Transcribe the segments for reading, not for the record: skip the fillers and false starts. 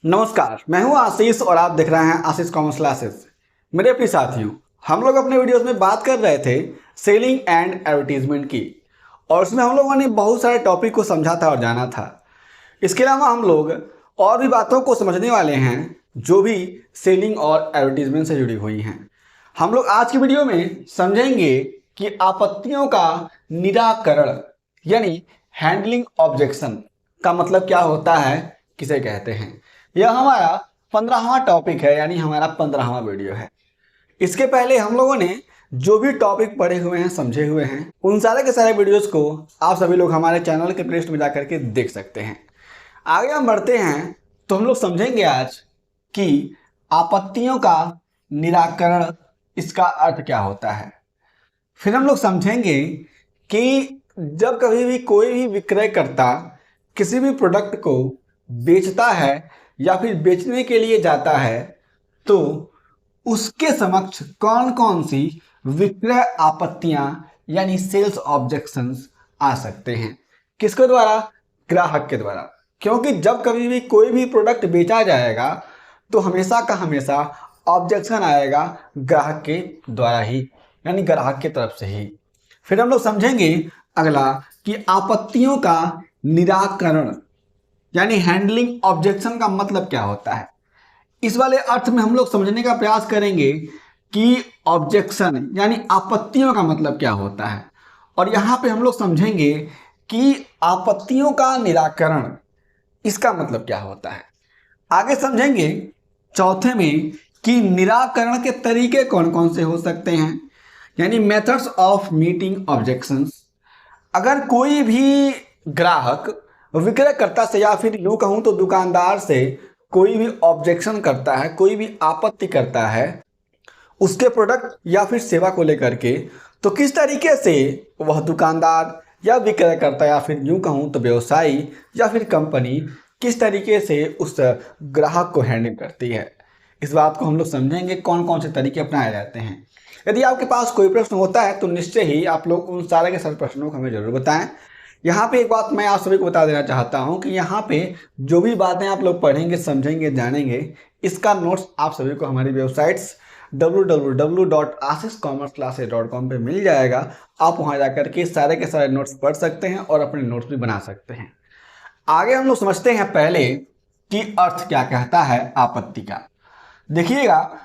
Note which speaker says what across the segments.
Speaker 1: नमस्कार, मैं हूं आशीष और आप देख रहे हैं आशीष कॉमर्स क्लासेस। मेरे प्रिय साथियों, हम लोग अपने वीडियोस में बात कर रहे थे सेलिंग एंड एडवर्टीजमेंट की और उसमें हम लोगों ने बहुत सारे टॉपिक को समझा था और जाना था। इसके अलावा हम लोग और भी बातों को समझने वाले हैं जो भी सेलिंग और एडवर्टीजमेंट से जुड़ी हुई हैं। हम लोग आज की वीडियो में समझेंगे कि आपत्तियों का निराकरण यानी हैंडलिंग ऑब्जेक्शन का मतलब क्या होता है, किसे कहते हैं। यह हमारा 15वां टॉपिक है, यानी हमारा 15वां वीडियो है। इसके पहले हम लोगों ने जो भी टॉपिक पढ़े हुए हैं, समझे हुए हैं, उन सारे के सारे वीडियोस को आप सभी लोग हमारे चैनल के प्लेलिस्ट में जा करके देख सकते हैं। आगे हम बढ़ते हैं तो हम लोग समझेंगे आज कि आपत्तियों का निराकरण, इसका अर्थ क्या होता है। फिर हम लोग समझेंगे कि जब कभी भी कोई भी विक्रयकर्ता किसी भी प्रोडक्ट को बेचता है या फिर बेचने के लिए जाता है तो उसके समक्ष कौन कौन सी विक्रय आपत्तियां यानी सेल्स ऑब्जेक्शंस आ सकते हैं। किसके द्वारा? ग्राहक के द्वारा। क्योंकि जब कभी भी कोई भी प्रोडक्ट बेचा जाएगा तो हमेशा का हमेशा ऑब्जेक्शन आएगा ग्राहक के द्वारा ही, यानी ग्राहक की तरफ से ही। फिर हम लोग समझेंगे अगला कि आपत्तियों का निराकरण यानी हैंडलिंग ऑब्जेक्शन का मतलब क्या होता है। इस वाले अर्थ में हम लोग समझने का प्रयास करेंगे कि ऑब्जेक्शन यानी आपत्तियों का मतलब क्या होता है, और यहाँ पे हम लोग समझेंगे कि आपत्तियों का निराकरण, इसका मतलब क्या होता है। आगे समझेंगे चौथे में कि निराकरण के तरीके कौन कौन से हो सकते हैं, यानी मेथड्स ऑफ मीटिंग ऑब्जेक्शंस। अगर कोई भी ग्राहक विक्रयकर्ता से या फिर यूं कहूं तो दुकानदार से कोई भी ऑब्जेक्शन करता है, कोई भी आपत्ति करता है उसके प्रोडक्ट या फिर सेवा को लेकर के, तो किस तरीके से वह दुकानदार या विक्रयकर्ता या फिर यूं कहूं तो व्यवसायी या फिर कंपनी किस तरीके से उस ग्राहक को हैंडल करती है। इस बात को हम लोग समझेंगे कौन कौन से तरीके अपनाए जाते हैं। यदि आपके पास कोई प्रश्न होता है तो निश्चय ही आप लोग उन सारे के सारे प्रश्नों को हमें जरूर बताएं। यहाँ पे एक बात मैं आप सभी को बता देना चाहता हूँ कि यहाँ पे जो भी बातें आप लोग पढ़ेंगे, समझेंगे, जानेंगे, इसका नोट्स आप सभी को हमारी वेबसाइट्स www.ashishcommerceclasses.com पे मिल जाएगा। आप वहाँ जाकर के सारे के सारे नोट्स पढ़ सकते हैं और अपने नोट्स भी बना सकते हैं। आगे हम लोग समझते हैं पहले कि अर्थ क्या कहता है आपत्ति का। देखिएगा,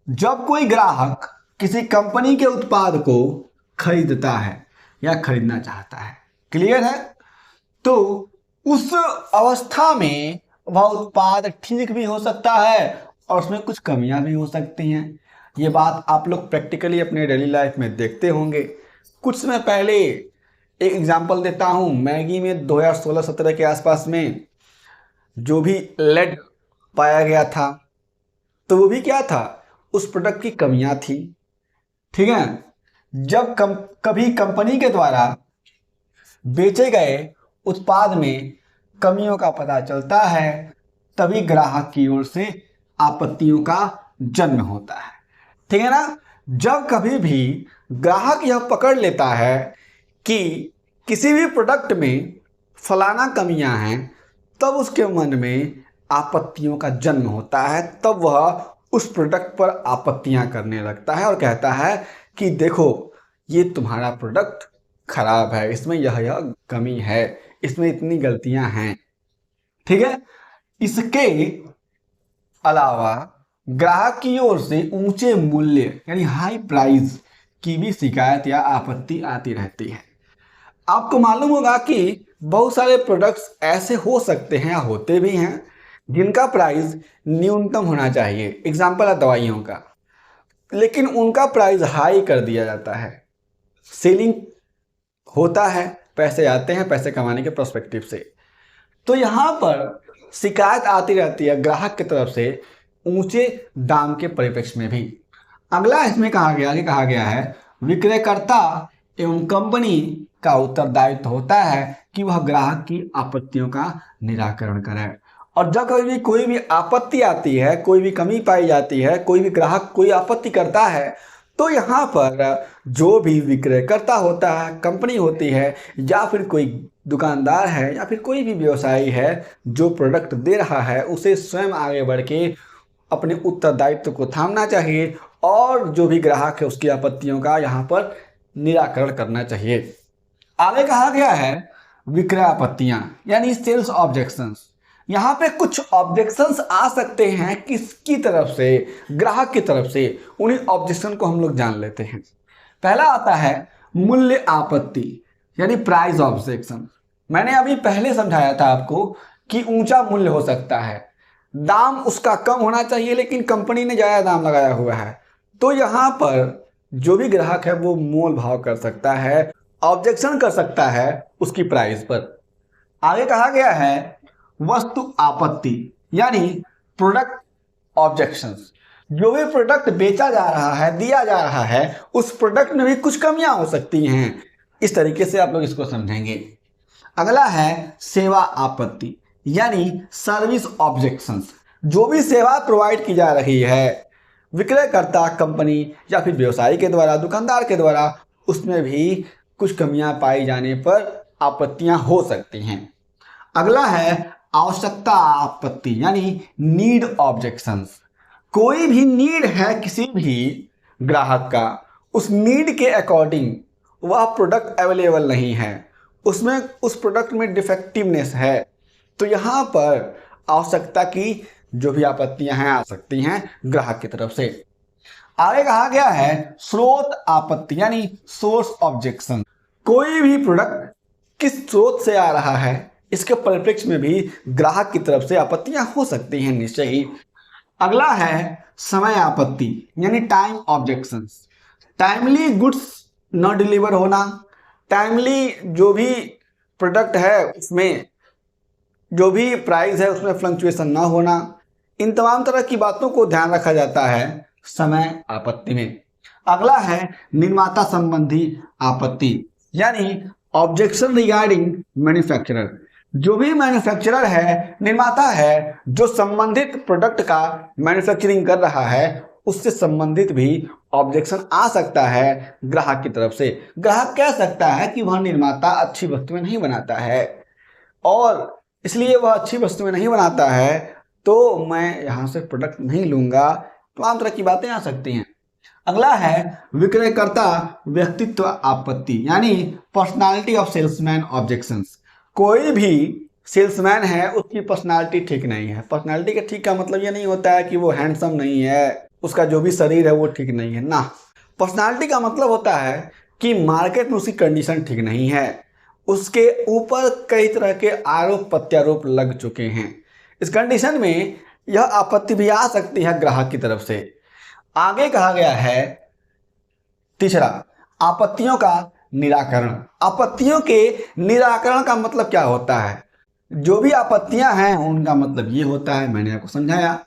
Speaker 1: जब कोई ग्राहक किसी कंपनी के उत्पाद को खरीदता है या खरीदना चाहता है, क्लियर है, तो उस अवस्था में वह उत्पाद ठीक भी हो सकता है और उसमें कुछ कमियां भी हो सकती हैं। ये बात आप लोग प्रैक्टिकली अपने डेली लाइफ में देखते होंगे। कुछ समय पहले एक एग्जांपल देता हूं, मैगी में 2016-17 के आसपास में जो भी लेड पाया गया था तो वो भी क्या था, उस प्रोडक्ट की कमियां थी। ठीक है, जब कभी कंपनी के द्वारा बेचे गए उत्पाद में कमियों का पता चलता है तभी ग्राहक की ओर से आपत्तियों का जन्म होता है। ठीक है ना। जब कभी भी ग्राहक यह पकड़ लेता है कि किसी भी प्रोडक्ट में फलाना कमियां हैं, तब उसके मन में आपत्तियों का जन्म होता है। तब वह उस प्रोडक्ट पर आपत्तियां करने लगता है और कहता है कि देखो, ये तुम्हारा प्रोडक्ट खराब है, इसमें यह कमी है, इसमें इतनी गलतियां हैं। ठीक है। इसके अलावा ग्राहक की ओर से ऊंचे मूल्य यानी हाई प्राइस की भी शिकायत या आपत्ति आती रहती है। आपको मालूम होगा कि बहुत सारे प्रोडक्ट्स ऐसे हो सकते हैं या होते भी हैं जिनका प्राइस न्यूनतम होना चाहिए, एग्जाम्पल है दवाइयों का, लेकिन उनका प्राइस हाई कर दिया जाता है। सेलिंग होता है, पैसे आते हैं पैसे कमाने के पर्सपेक्टिव से, तो यहाँ पर शिकायत आती रहती है ग्राहक की तरफ से ऊंचे दाम के परिप्रेक्ष्य में भी। अगला इसमें कहा गया है विक्रयकर्ता एवं कंपनी का उत्तरदायित्व होता है कि वह ग्राहक की आपत्तियों का निराकरण करे। और जब कभी भी कोई भी आपत्ति आती है, कोई भी कमी पाई जाती है, कोई भी ग्राहक कोई आपत्ति करता है, तो यहाँ पर जो भी विक्रयकर्ता होता है, कंपनी होती है, या फिर कोई दुकानदार है, या फिर कोई भी व्यवसायी है जो प्रोडक्ट दे रहा है, उसे स्वयं आगे बढ़ के अपने उत्तरदायित्व को थामना चाहिए और जो भी ग्राहक है उसकी आपत्तियों का यहाँ पर निराकरण करना चाहिए। आगे कहा गया है विक्रय आपत्तियां यानी सेल्स ऑब्जेक्शंस। यहाँ पे कुछ ऑब्जेक्शंस आ सकते हैं किसकी तरफ से, ग्राहक की तरफ से। उन्हीं ऑब्जेक्शन को हम लोग जान लेते हैं। पहला आता है मूल्य आपत्ति यानी प्राइस ऑब्जेक्शन। मैंने अभी पहले समझाया था आपको कि ऊंचा मूल्य हो सकता है, दाम उसका कम होना चाहिए लेकिन कंपनी ने ज़्यादा दाम लगाया हुआ है, तो यहाँ पर जो भी ग्राहक है वो मोल भाव कर सकता है, ऑब्जेक्शन कर सकता है उसकी प्राइस पर। आगे कहा गया है वस्तु आपत्ति यानी प्रोडक्ट ऑब्जेक्शंस। जो भी प्रोडक्ट बेचा जा रहा है, दिया जा रहा है, उस प्रोडक्ट में भी कुछ कमियां हो सकती हैं। इस तरीके से आप लोग इसको समझेंगे। अगला है सेवा आपत्ति यानी सर्विस ऑब्जेक्शंस। जो भी सेवा प्रोवाइड की जा रही है विक्रयकर्ता, कंपनी या फिर व्यवसायी के द्वारा, दुकानदार के द्वारा, उसमें भी कुछ कमियां पाई जाने पर आपत्तियां हो सकती हैं। अगला है आवश्यकता आपत्ति यानी नीड ऑब्जेक्शंस। कोई भी नीड है किसी भी ग्राहक का, उस नीड के अकॉर्डिंग वह प्रोडक्ट अवेलेबल नहीं है, उसमें उस प्रोडक्ट में डिफेक्टिवनेस है, तो यहाँ पर आवश्यकता की जो भी आपत्तियां हैं आ सकती हैं ग्राहक की तरफ से। आगे कहा गया है स्रोत आपत्ति यानी सोर्स ऑब्जेक्शन। कोई भी प्रोडक्ट किस स्रोत से आ रहा है इसके परिप्रेक्ष्य में भी ग्राहक की तरफ से आपत्तियां हो सकती हैं निश्चय ही। अगला है समय आपत्ति यानी टाइम ऑब्जेक्शंस। टाइमली गुड्स न डिलीवर होना, टाइमली जो भी प्रोडक्ट है उसमें जो भी प्राइस है उसमें फ्लक्चुएशन ना होना, इन तमाम तरह की बातों को ध्यान रखा जाता है समय आपत्ति में। अगला है निर्माता संबंधी आपत्ति यानी ऑब्जेक्शन रिगार्डिंग मैन्युफैक्चरर। जो भी मैन्युफैक्चरर है, निर्माता है, जो संबंधित प्रोडक्ट का मैन्युफैक्चरिंग कर रहा है, उससे संबंधित भी ऑब्जेक्शन आ सकता है ग्राहक की तरफ से। ग्राहक कह सकता है कि वह निर्माता अच्छी वस्तुएं नहीं बनाता है और इसलिए वह अच्छी वस्तुएं नहीं बनाता है तो मैं यहाँ से प्रोडक्ट नहीं लूँगा, तमाम तरह की बातें आ सकती हैं। अगला है विक्रयकर्ता व्यक्तित्व आपत्ति यानी पर्सनालिटी ऑफ सेल्समैन ऑब्जेक्शंस। कोई भी सेल्समैन है उसकी पर्सनालिटी ठीक नहीं है। पर्सनालिटी का ठीक का मतलब ये नहीं होता है कि वो हैंडसम नहीं है, उसका जो भी शरीर है वो ठीक नहीं है ना। पर्सनालिटी का मतलब होता है कि मार्केट में उसकी कंडीशन ठीक नहीं है, उसके ऊपर कई तरह के आरोप प्रत्यारोप लग चुके हैं। इस कंडीशन में यह आपत्ति भी आ सकती है ग्राहक की तरफ से। आगे कहा गया है तीसरा आपत्तियों का निराकरण। आपत्तियों के निराकरण का मतलब क्या होता है? जो भी आपत्तियां हैं उनका मतलब ये होता है, मैंने आपको समझाया।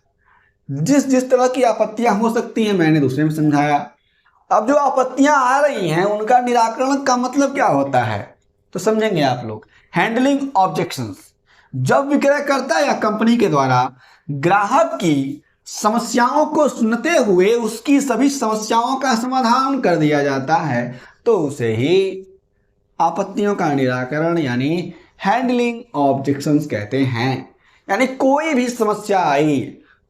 Speaker 1: जिस जिस तरह की आपत्तियां हो सकती हैं मैंने दूसरे में समझाया। अब जो आपत्तियां आ रही हैं उनका निराकरण का मतलब क्या होता है तो समझेंगे आप लोग। Handling objections. जब विक्रयकर्ता या कंपनी के द्वारा ग्राहक की समस्याओं को सुनते हुए उसकी सभी समस्याओं का समाधान कर दिया जाता है तो उसे ही आपत्तियों का निराकरण यानी हैंडलिंग ऑब्जेक्शंस कहते हैं। यानी कोई भी समस्या आई,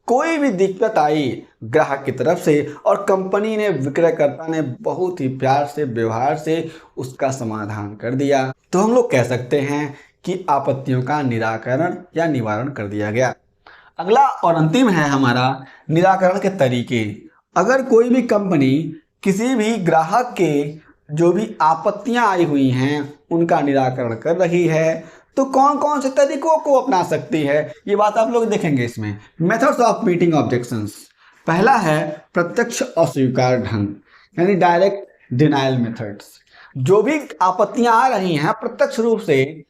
Speaker 1: कोई भी दिक्कत आई ग्राहक की तरफ से और कंपनी ने, विक्रयकर्ता ने बहुत ही प्यार से, व्यवहार से उसका समाधान कर दिया तो हम लोग कह सकते हैं कि आपत्तियों का निराकरण या निवारण कर दिया गया। अगला और अंतिम है हमारा निराकरण के तरीके। अगर कोई भी कंपनी किसी भी ग्राहक के जो भी आपत्तियां आई हुई हैं उनका निराकरण कर रही है तो कौन कौन से तरीकों को अपना सकती है ये बात आप लोग देखेंगे इसमें। Methods of meeting objections. पहला है प्रत्यक्ष अस्वीकार ढंग यानी डायरेक्ट डिनायल मेथड्स। जो भी आपत्तियां आ रही हैं प्रत्यक्ष रूप से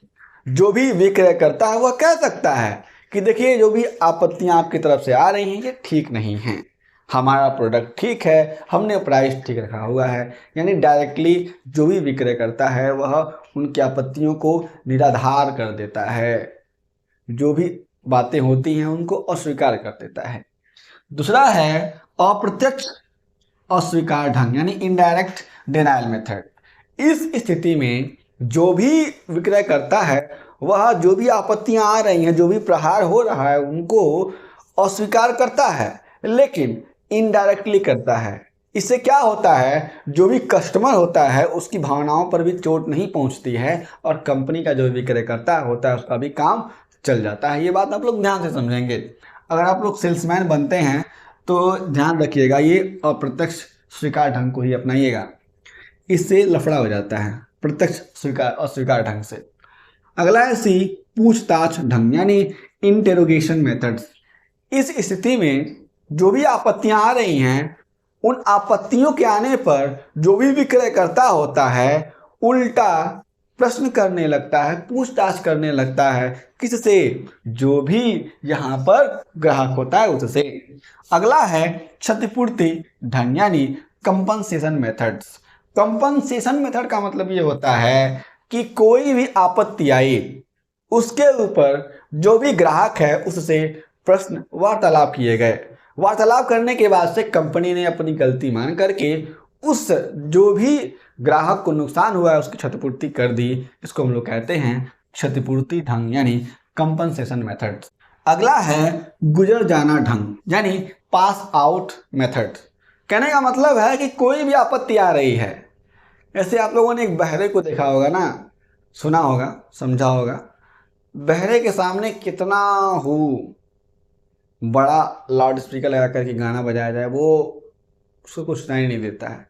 Speaker 1: जो भी विक्रय करता है वह कह सकता है कि देखिए जो भी आपत्तियां आपकी तरफ से आ रही हैं ये ठीक नहीं हैं, हमारा प्रोडक्ट ठीक है, हमने प्राइस ठीक रखा हुआ है। यानी डायरेक्टली जो भी विक्रय करता है वह उनकी आपत्तियों को निराधार कर देता है, जो भी बातें होती हैं उनको अस्वीकार कर देता है। दूसरा है अप्रत्यक्ष अस्वीकार ढंग यानी इनडायरेक्ट डिनायल मेथड। इस स्थिति में जो भी विक्रय करता है वह जो भी आपत्तियां आ रही हैं, जो भी प्रहार हो रहा है, उनको अस्वीकार करता है, लेकिन इनडायरेक्टली करता है। इससे क्या होता है, जो भी कस्टमर होता है उसकी भावनाओं पर भी चोट नहीं पहुंचती है और कंपनी का जो विक्रयकर्ता होता है उसका भी काम चल जाता है। ये बात आप लोग ध्यान से समझेंगे। अगर आप लोग सेल्समैन बनते हैं तो ध्यान रखिएगा, ये अप्रत्यक्ष स्वीकार ढंग को ही अपनाइएगा, इससे लफड़ा हो जाता है प्रत्यक्ष स्वीकार अस्वीकार ढंग से। अगला है सी, पूछताछ ढंग यानी इंटेरोगेशन मेथड्स। इस स्थिति में जो भी आपत्तियां आ रही हैं, उन आपत्तियों के आने पर जो भी विक्रयकर्ता होता है उल्टा प्रश्न करने लगता है, पूछताछ करने लगता है। किससे? जो भी यहाँ पर ग्राहक होता है उससे। अगला है क्षतिपूर्ति ढंग यानी कंपनसेशन मेथड्स। कंपनसेशन मेथड का मतलब ये होता है कि कोई भी आपत्ति आई उसके ऊपर जो भी ग्राहक है उससे प्रश्न वार्तालाप किए गए। वार्तालाप करने के बाद से कंपनी ने अपनी गलती मान करके उस जो भी ग्राहक को नुकसान हुआ है उसकी क्षतिपूर्ति कर दी। इसको हम लोग कहते हैं क्षतिपूर्ति ढंग यानी कंपनसेशन मेथड। अगला है गुजर जाना ढंग यानी पास आउट मेथड। कहने का मतलब है कि कोई भी आपत्ति आ रही है, ऐसे आप लोगों ने एक बहरे को देखा होगा ना, सुना होगा, समझा होगा। बहरे के सामने कितना हो बड़ा लाउड स्पीकर लगा करके गाना बजाया जाए, वो उसको कुछ सुनाई नहीं देता है।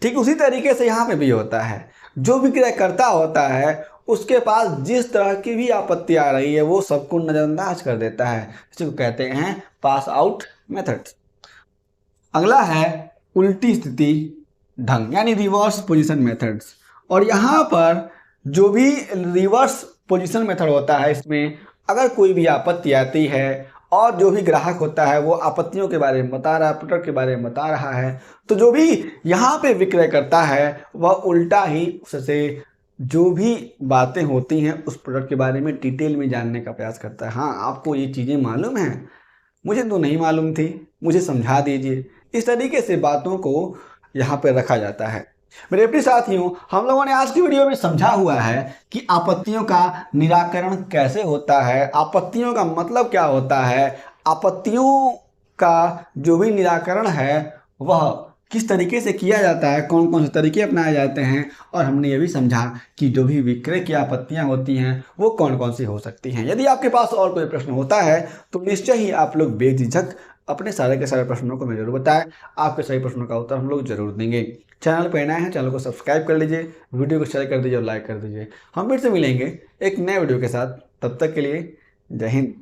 Speaker 1: ठीक उसी तरीके से यहाँ पे भी होता है। जो विक्रयकर्ता होता है उसके पास जिस तरह की भी आपत्ति आ रही है वो सबको नज़रअंदाज कर देता है। इसको कहते हैं पास आउट मेथड। अगला है उल्टी स्थिति ढंग यानी रिवर्स पोजीशन मेथड्स। और यहाँ पर जो भी रिवर्स पोजीशन मेथड होता है, इसमें अगर कोई भी आपत्ति आती है और जो भी ग्राहक होता है वो आपत्तियों के बारे में बता रहा है, प्रोडक्ट के बारे में बता रहा है, तो जो भी यहाँ पे विक्रय करता है वह उल्टा ही उससे जो भी बातें होती हैं उस प्रोडक्ट के बारे में डिटेल में जानने का प्रयास करता है। हाँ, आपको ये चीज़ें मालूम हैं, मुझे तो नहीं मालूम थी, मुझे समझा दीजिए। इस तरीके से बातों को यहाँ पर रखा जाता है। मेरे प्रिय साथियों, हम लोगों ने आज की वीडियो में समझा हुआ है कि आपत्तियों का निराकरण कैसे होता है, आपत्तियों का मतलब क्या होता है, आपत्तियों का जो भी निराकरण है वह किस तरीके से किया जाता है, कौन कौन से तरीके अपनाए जाते हैं, और हमने ये भी समझा कि जो भी विक्रय की आपत्तियां होती हैं वो कौन कौन सी हो सकती हैं। यदि आपके पास और कोई प्रश्न होता है तो निश्चय ही आप लोग बेझिझक अपने सारे के सारे प्रश्नों को हमें जरूर बताएं। आपके सभी प्रश्नों का उत्तर हम लोग जरूर देंगे। चैनल पर नए हैं, चैनल को सब्सक्राइब कर लीजिए, वीडियो को शेयर कर दीजिए और लाइक कर दीजिए। हम फिर से मिलेंगे एक नए वीडियो के साथ, तब तक के लिए जय हिंद।